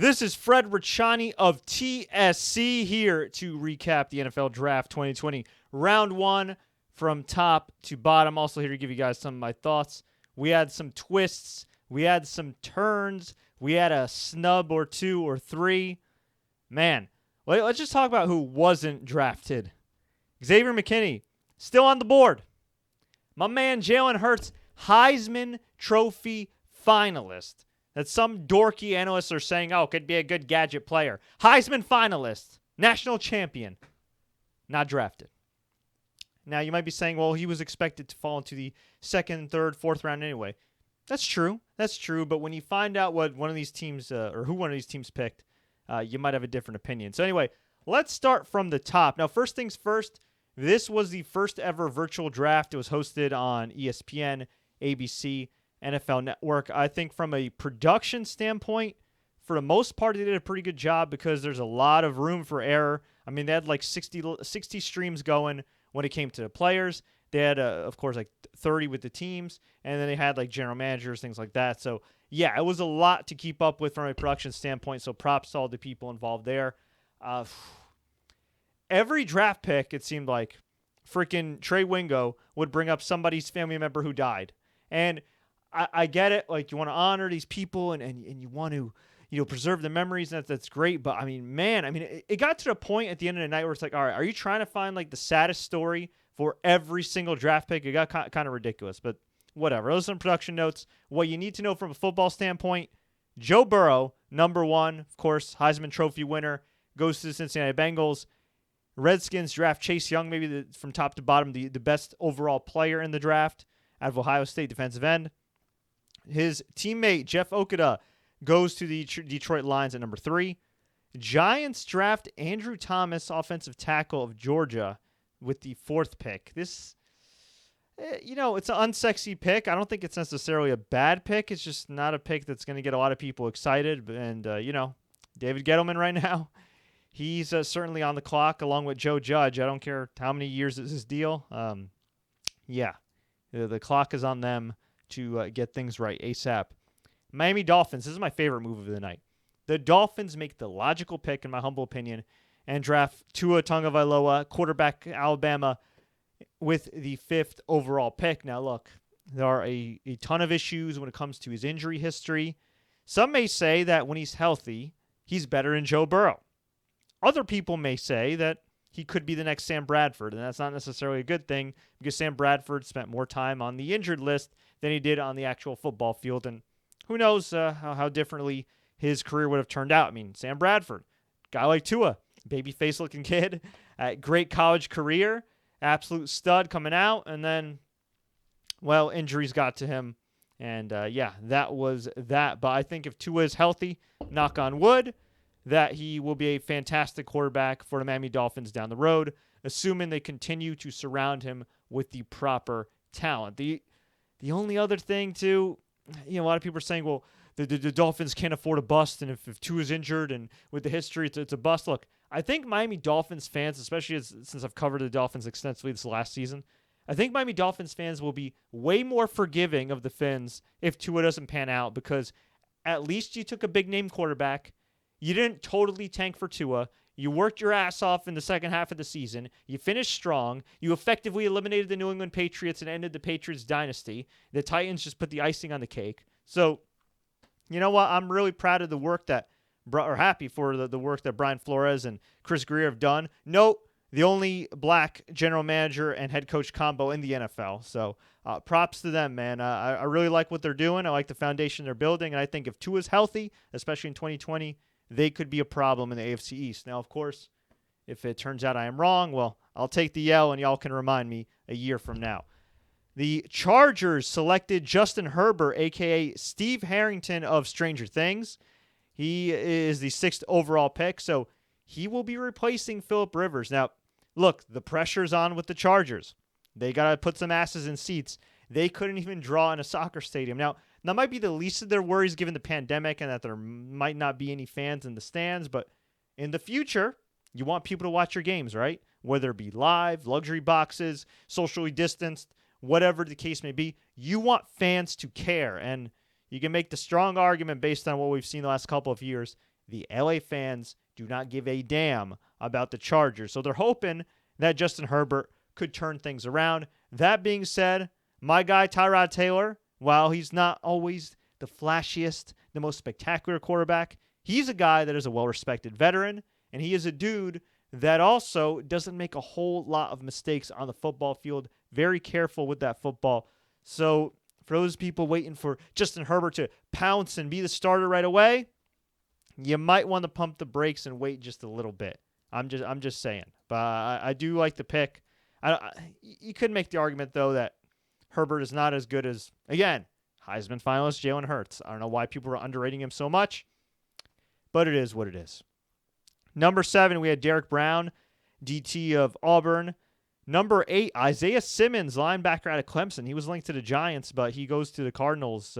This is Fred Richani of TSC here to recap the NFL Draft 2020 Round 1 from top to bottom. Also here to give you guys some of my thoughts. We had some twists. We had some turns. We had a snub or two or three. Man, let's just talk about who wasn't drafted. Xavier McKinney, still on the board. My man Jalen Hurts, Heisman Trophy finalist. That some dorky analysts are saying, oh, could be a good gadget player. Heisman finalist, national champion, not drafted. Now, you might be saying, well, he was expected to fall into the second, third, fourth round anyway. That's true. That's true. But when you find out what one of these teams, or who one of these teams picked, you might have a different opinion. So anyway, let's start from the top. Now, first things first, this was the first ever virtual draft. It was hosted on ESPN, ABC, NFL Network. I think from a production standpoint, for the most part, they did a pretty good job because there's a lot of room for error. I mean, they had like 60 streams going when it came to the players. They had, of course, like 30 with the teams, and then they had like general managers, things like that. So, yeah, it was a lot to keep up with from a production standpoint, so props to all the people involved there. Every draft pick, it seemed like, freaking Trey Wingo would bring up somebody's family member who died. And I get it. Like, you want to honor these people and you want to, preserve the memories. And that's great. But, I mean, man, it got to the point at the end of the night where it's like, all right, are you trying to find, like, the saddest story for every single draft pick? It got kind of ridiculous. But whatever. Those are some production notes. What you need to know from a football standpoint, Joe Burrow, number one, of course, Heisman Trophy winner, goes to the Cincinnati Bengals. Redskins draft Chase Young, maybe from top to bottom, the best overall player in the draft out of Ohio State, defensive end. His teammate, Jeff Okudah, goes to the Detroit Lions at number 3. Giants draft Andrew Thomas, offensive tackle of Georgia, with the 4th pick. This, it's an unsexy pick. I don't think it's necessarily a bad pick. It's just not a pick that's going to get a lot of people excited. And, David Gettleman right now, he's certainly on the clock along with Joe Judge. I don't care how many years is his deal. The clock is on them to get things right ASAP. Miami Dolphins, this is my favorite move of the night. The Dolphins make the logical pick, in my humble opinion, and draft Tua Tagovailoa, quarterback Alabama, with the 5th overall pick. Now, look, there are a ton of issues when it comes to his injury history. Some may say that when he's healthy, he's better than Joe Burrow. Other people may say that he could be the next Sam Bradford, and that's not necessarily a good thing because Sam Bradford spent more time on the injured list than he did on the actual football field, and who knows how differently his career would have turned out. I mean, Sam Bradford, guy like Tua, baby-face-looking kid, great college career, absolute stud coming out, and then, well, injuries got to him, and that was that. But I think if Tua is healthy, knock on wood, that he will be a fantastic quarterback for the Miami Dolphins down the road, assuming they continue to surround him with the proper talent. The only other thing, too, a lot of people are saying, well, the Dolphins can't afford a bust, and if Tua is injured and with the history, it's a bust. Look, I think Miami Dolphins fans, especially since I've covered the Dolphins extensively this last season, I think Miami Dolphins fans will be way more forgiving of the Fins if Tua doesn't pan out because at least you took a big-name quarterback. You didn't totally tank for Tua. You worked your ass off in the second half of the season. You finished strong. You effectively eliminated the New England Patriots and ended the Patriots dynasty. The Titans just put the icing on the cake. So, you know what? I'm really proud of the work happy for the work that Brian Flores and Chris Greer have done. Note, the only black general manager and head coach combo in the NFL. So, props to them, man. I really like what they're doing. I like the foundation they're building. And I think if Tua's healthy, especially in 2020, they could be a problem in the AFC East. Now, of course, if it turns out I am wrong, well, I'll take the L and y'all can remind me a year from now. The Chargers selected Justin Herbert, a.k.a. Steve Harrington of Stranger Things. He is the 6th overall pick, so he will be replacing Phillip Rivers. Now, look, the pressure's on with the Chargers. They got to put some asses in seats. They couldn't even draw in a soccer stadium. Now, that might be the least of their worries given the pandemic and that there might not be any fans in the stands, but in the future, you want people to watch your games, right? Whether it be live, luxury boxes, socially distanced, whatever the case may be, you want fans to care. And you can make the strong argument based on what we've seen the last couple of years. the LA fans do not give a damn about the Chargers. So they're hoping that Justin Herbert could turn things around. That being said, my guy Tyrod Taylor, while he's not always the flashiest, the most spectacular quarterback, he's a guy that is a well-respected veteran, and he is a dude that also doesn't make a whole lot of mistakes on the football field. Very careful with that football. So for those people waiting for Justin Herbert to pounce and be the starter right away, you might want to pump the brakes and wait just a little bit. I'm just saying. But I do like the pick. You could make the argument, though, that Herbert is not as good as, again, Heisman finalist Jalen Hurts. I don't know why people are underrating him so much, but it is what it is. Number 7, we had Derrick Brown, DT of Auburn. Number 8, Isiah Simmons, linebacker out of Clemson. He was linked to the Giants, but he goes to the Cardinals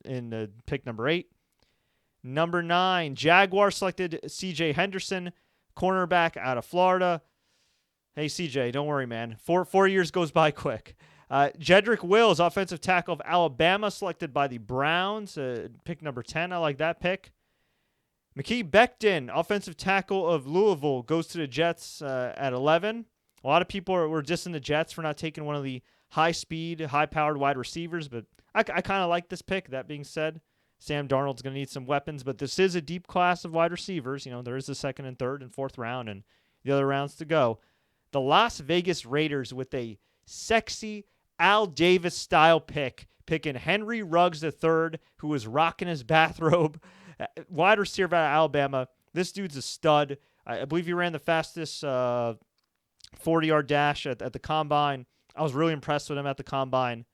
in pick number 8. Number 9, Jaguars selected C.J. Henderson, cornerback out of Florida. Hey, CJ, don't worry, man. 4 years goes by quick. Jedrick Wills, offensive tackle of Alabama, selected by the Browns. Pick number 10. I like that pick. Mekhi Becton, offensive tackle of Louisville, goes to the Jets at 11. A lot of people were dissing the Jets for not taking one of the high-speed, high-powered wide receivers, but I kind of like this pick. That being said, Sam Darnold's going to need some weapons, but this is a deep class of wide receivers. You know, there is the second and third and fourth round and the other rounds to go. The Las Vegas Raiders with a sexy Al Davis-style picking Henry Ruggs III, who was rocking his bathrobe, wide receiver out of Alabama. This dude's a stud. I believe he ran the fastest 40-yard dash at the Combine. I was really impressed with him at the Combine.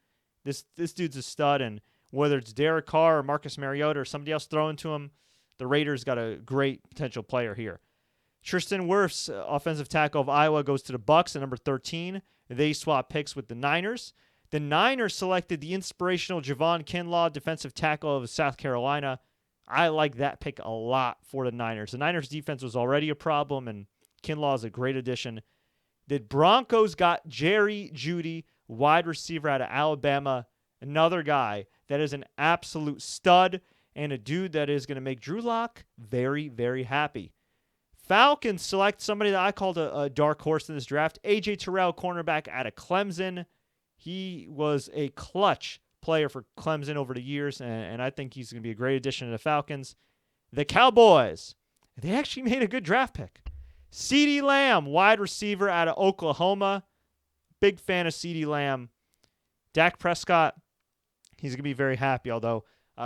This dude's a stud, and whether it's Derek Carr or Marcus Mariota or somebody else throwing to him, the Raiders got a great potential player here. Tristan Wirfs, offensive tackle of Iowa, goes to the Bucs at number 13. They swap picks with the Niners. The Niners selected the inspirational Javon Kinlaw, defensive tackle of South Carolina. I like that pick a lot for the Niners. The Niners' defense was already a problem, and Kinlaw is a great addition. The Broncos got Jerry Jeudy, wide receiver out of Alabama, another guy that is an absolute stud and a dude that is going to make Drew Lock very, very happy. Falcons select somebody that I called a dark horse in this draft, A.J. Terrell, cornerback out of Clemson. He was a clutch player for Clemson over the years, and I think he's going to be a great addition to the Falcons. The Cowboys, they actually made a good draft pick. CeeDee Lamb, wide receiver out of Oklahoma. Big fan of CeeDee Lamb. Dak Prescott, he's going to be very happy, although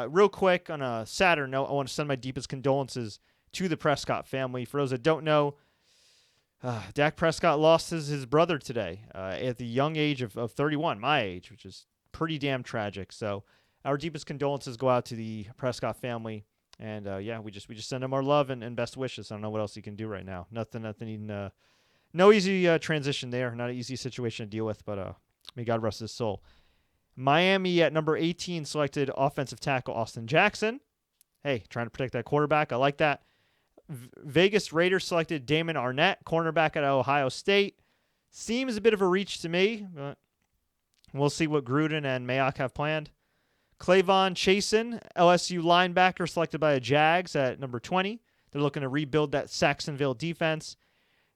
real quick, on a sadder note, I want to send my deepest condolences to the Prescott family. For those that don't know, Dak Prescott lost his brother today at the young age of 31, my age, which is pretty damn tragic. So our deepest condolences go out to the Prescott family. And, we just send him our love and best wishes. I don't know what else he can do right now. Nothing. No easy transition there. Not an easy situation to deal with, but may God rest his soul. Miami at number 18 selected offensive tackle Austin Jackson. Hey, trying to protect that quarterback. I like that. Vegas Raiders selected Damon Arnett, cornerback at Ohio State. Seems a bit of a reach to me, but we'll see what Gruden and Mayock have planned. Clavon Chasen, LSU linebacker, selected by the Jags at number 20. They're looking to rebuild that Saxonville defense.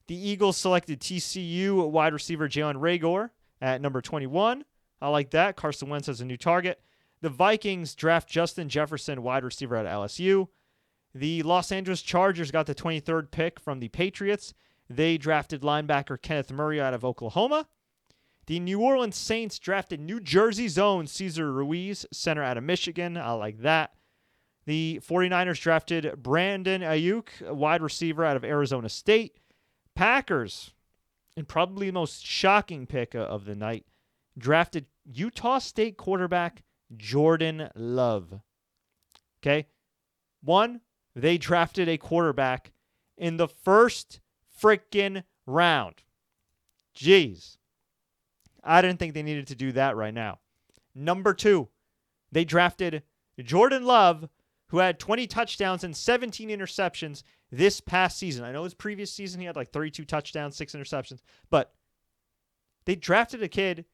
The Eagles selected TCU wide receiver Jalen Reagor at number 21. I like that. Carson Wentz has a new target. The Vikings draft Justin Jefferson, wide receiver at LSU. The Los Angeles Chargers got the 23rd pick from the Patriots. They drafted linebacker Kenneth Murray out of Oklahoma. The New Orleans Saints drafted New Jersey's own Cesar Ruiz, center out of Michigan. I like that. The 49ers drafted Brandon Ayuk, wide receiver out of Arizona State. Packers, and probably the most shocking pick of the night, drafted Utah State quarterback Jordan Love. Okay? They drafted a quarterback in the first freaking round. Jeez. I didn't think they needed to do that right now. Number 2, they drafted Jordan Love, who had 20 touchdowns and 17 interceptions this past season. I know his previous season he had like 32 touchdowns, 6 interceptions, but they drafted a kid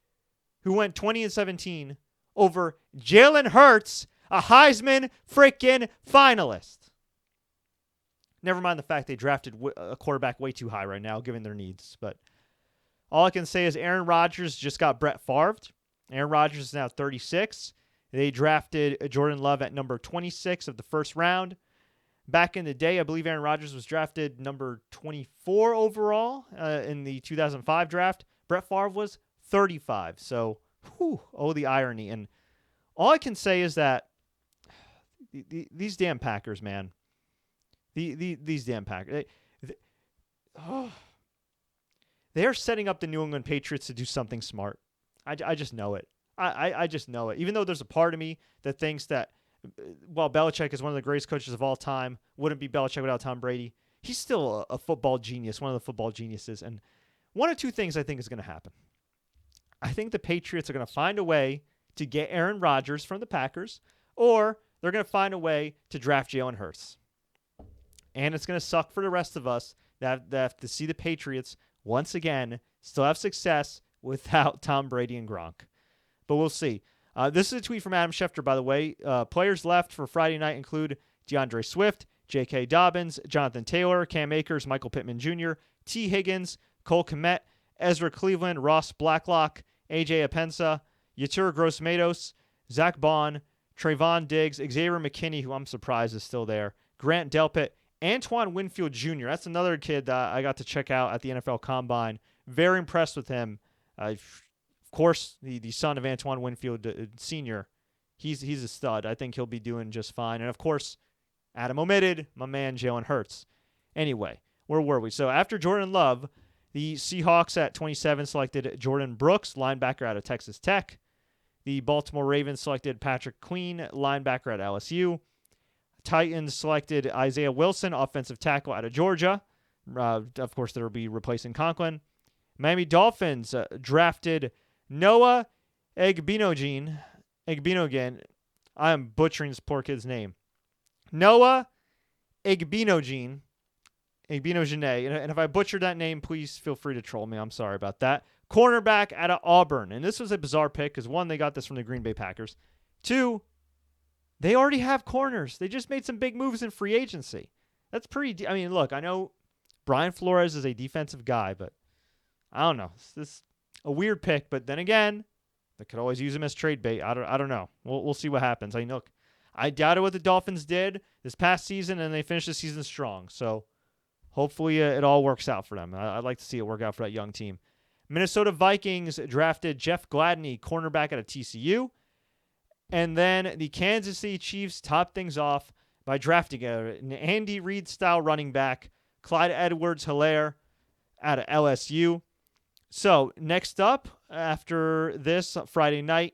who went 20 and 17 over Jalen Hurts, a Heisman freaking finalist. Never mind the fact they drafted a quarterback way too high right now, given their needs. But all I can say is Aaron Rodgers just got Brett Favre'd. Aaron Rodgers is now 36. They drafted Jordan Love at number 26 of the first round. Back in the day, I believe Aaron Rodgers was drafted number 24 overall in the 2005 draft. Brett Favre was 35. So, the irony. And all I can say is that these damn Packers, man. These damn Packers. They are setting up the New England Patriots to do something smart. I just know it. I just know it. Even though there's a part of me that thinks that while Belichick is one of the greatest coaches of all time, wouldn't be Belichick without Tom Brady, he's still a football genius, one of the football geniuses. And one of two things I think is going to happen. I think the Patriots are going to find a way to get Aaron Rodgers from the Packers, or they're going to find a way to draft Jalen Hurts. And it's going to suck for the rest of us that have to see the Patriots once again still have success without Tom Brady and Gronk. But we'll see. This is a tweet from Adam Schefter, by the way. Players left for Friday night include DeAndre Swift, J.K. Dobbins, Jonathan Taylor, Cam Akers, Michael Pittman Jr., T. Higgins, Cole Kmet, Ezra Cleveland, Ross Blacklock, A.J. Apensa, Yetur Gross-Matos, Zach Bond, Trayvon Diggs, Xavier McKinney, who I'm surprised is still there, Grant Delpit, Antoine Winfield Jr. That's another kid that I got to check out at the NFL Combine. Very impressed with him. Of course, the son of Antoine Winfield Sr., he's a stud. I think he'll be doing just fine. And, of course, Adam omitted, my man Jalen Hurts. Anyway, where were we? So after Jordan Love, the Seahawks at 27 selected Jordan Brooks, linebacker out of Texas Tech. The Baltimore Ravens selected Patrick Queen, linebacker at LSU. Titans selected Isaiah Wilson, offensive tackle out of Georgia. Of course, they'll be replacing Conklin. Miami Dolphins drafted Noah Egbinogen. I am butchering this poor kid's name. Noah Egbinogen. And if I butchered that name, please feel free to troll me. I'm sorry about that. Cornerback out of Auburn. And this was a bizarre pick because, one, they got this from the Green Bay Packers. Two, they already have corners. They just made some big moves in free agency. That's pretty... I mean, look, I know Brian Flores is a defensive guy, but I don't know. This a weird pick, but then again, they could always use him as trade bait. I don't know. We'll see what happens. I mean, look, I doubted what the Dolphins did this past season, and they finished the season strong. So hopefully it all works out for them. I'd like to see it work out for that young team. Minnesota Vikings drafted Jeff Gladney, cornerback out of TCU. And then the Kansas City Chiefs topped things off by drafting an Andy Reid-style running back, Clyde Edwards-Helaire out of LSU. So next up, after this Friday night,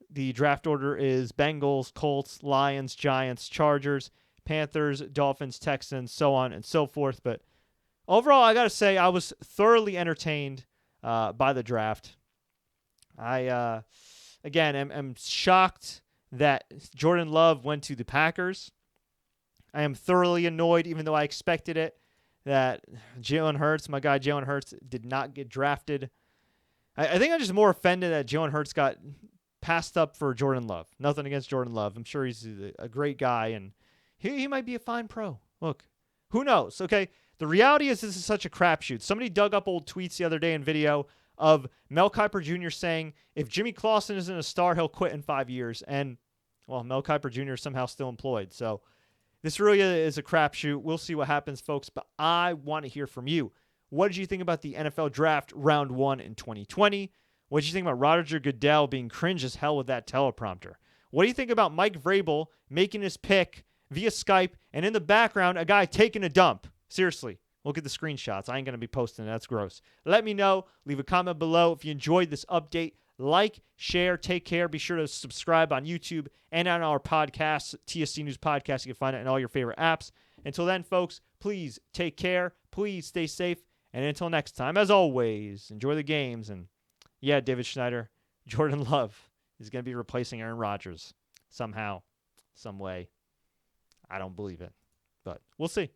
the draft order is Bengals, Colts, Lions, Giants, Chargers, Panthers, Dolphins, Texans, so on and so forth. But overall, I got to say, I was thoroughly entertained by the draft. I am shocked that Jordan Love went to the Packers. I am thoroughly annoyed, even though I expected it, that Jalen Hurts, my guy Jalen Hurts, did not get drafted. I think I'm just more offended that Jalen Hurts got passed up for Jordan Love. Nothing against Jordan Love. I'm sure he's a great guy, and he might be a fine pro. Look, who knows? Okay, the reality is this is such a crapshoot. Somebody dug up old tweets the other day in video of Mel Kiper Jr. saying, if Jimmy Clausen isn't a star, he'll quit in 5 years. And, well, Mel Kiper Jr. is somehow still employed. So this really is a crapshoot. We'll see what happens, folks. But I want to hear from you. What did you think about the NFL draft round 1 in 2020? What did you think about Roger Goodell being cringe as hell with that teleprompter? What do you think about Mike Vrabel making his pick via Skype and in the background, a guy taking a dump? Seriously. Look at the screenshots. I ain't going to be posting it. That's gross. Let me know. Leave a comment below if you enjoyed this update. Like, share, take care. Be sure to subscribe on YouTube and on our podcast, TSC News Podcast. You can find it in all your favorite apps. Until then, folks, please take care. Please stay safe. And until next time, as always, enjoy the games. And yeah, David Schneider, Jordan Love is going to be replacing Aaron Rodgers somehow, some way. I don't believe it, but we'll see.